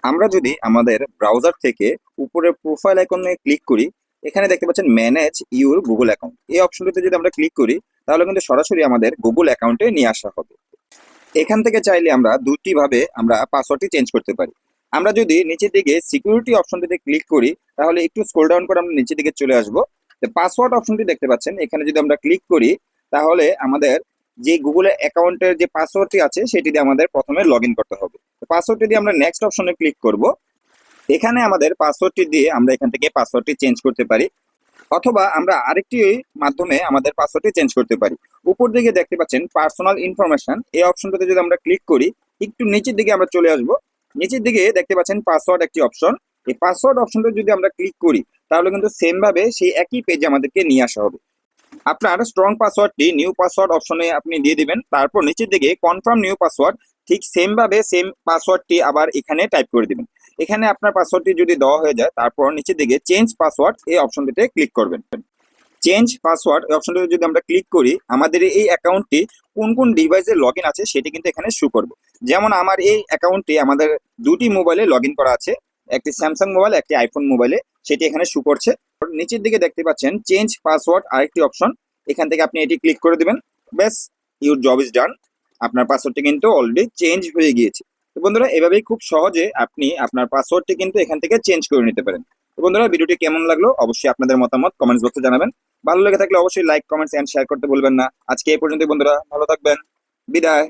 আমরা যদি আমাদের ব্রাউজার থেকে উপরে প্রোফাইল আইকনে ক্লিক করি, এখানে দেখতে পাচ্ছেন ম্যানেজ ইউর গুগল অ্যাকাউন্ট, এই অপশনটিতে যদি আমরা ক্লিক করি তাহলে কিন্তু সরাসরি আমাদের গুগল অ্যাকাউন্টে নিয়ে আসা হবে। এখান থেকে চাইলে আমরা দুটি ভাবে আমরা পাসওয়ার্ডটি চেঞ্জ করতে পারি। আমরা যদি নিচের দিকে সিকিউরিটি অপশনটিতে ক্লিক করি তাহলে একটু স্ক্রল ডাউন করে আমরা নিচের দিকে চলে আসবো। পাসওয়ার্ড অপশনটি দেখতে পাচ্ছেন, এখানে যদি আমরা ক্লিক করি তাহলে আমাদের যে গুগল অ্যাকাউন্টের যে পাসওয়ার্ডটি আছে সেটি দিয়ে আমাদের প্রথমে লগ ইন করতে হবে। পাসওয়ার্ডটি দিয়ে আমরা নেক্সট অপশনে ক্লিক করব। এখানে আমাদের পাসওয়ার্ডটি দিয়ে আমরা এখান থেকে পাসওয়ার্ডটি চেঞ্জ করতে পারি, অথবা আমরা আরেকটি মাধ্যমে আমাদের পাসওয়ার্ডটি চেঞ্জ করতে পারি। উপর দিকে দেখতে পাচ্ছেন পার্সোনাল ইনফরমেশন, এই অপশনটাতে যদি আমরা ক্লিক করি একটু নিচের দিকে আমরা চলে আসব। নিচের দিকে দেখতে পাচ্ছেন পাসওয়ার্ড একটি অপশন, এই পাসওয়ার্ড অপশনটা যদি আমরা ক্লিক করি তাহলে কিন্তু সেম ভাবে সেই একই পেজে আমাদেরকে নিয়ে আসা হবে। আপনার স্ট্রং পাসওয়ার্ডটি নিউ পাসওয়ার্ড অপশনে আপনি দিয়ে দিবেন, তারপর নিচের দিকে কনফার্ম নিউ পাসওয়ার্ড, ঠিক সেম ভাবে সেম পাসওয়ার্ডটি আবার এখানে টাইপ করে দিবেন। এখানে আপনার পাসওয়ার্ডটি যদি দেওয়া হয়ে যায় তারপর নিচের দিকে চেঞ্জ পাসওয়ার্ড এই অপশনটিতে ক্লিক করবেন। চেঞ্জ পাসওয়ার্ড এই অপশনটিতে যদি আমরা ক্লিক করি আমাদের এই অ্যাকাউন্টটি কোন কোন ডিভাইসে লগ ইন আছে সেটি কিন্তু এখানে শো করবে। যেমন আমার এই অ্যাকাউন্টটি আমাদের দুটি মোবাইলে লগ ইন করা আছে, একটি স্যামসাং মোবাইল একটি আইফোন মোবাইলে, সেটি এখানে শো করছে। নিচের দিকে দেখতে পাচ্ছেন চেঞ্জ পাসওয়ার্ড আরেকটি অপশন, এখান থেকে আপনি এটি ক্লিক করে দিবেন। ব্যাস, ইউর জব ইজ ডান, আপনার পাসওয়ার্ডটি কিন্তু অলরেডি চেঞ্জ হয়ে গিয়েছে। তো বন্ধুরা, এভাবেই খুব সহজে আপনি আপনার পাসওয়ার্ডটি কিন্তু এখান থেকে চেঞ্জ করে নিতে পারেন। তো বন্ধুরা, ভিডিওটি কেমন লাগলো অবশ্যই আপনাদের মতামত কমেন্টস বক্সে জানাবেন। ভালো লেগে থাকলে অবশ্যই লাইক কমেন্টস এন্ড শেয়ার করতে ভুলবেন না। আজকে এই পর্যন্ত বন্ধুরা, ভালো থাকবেন, বিদায়।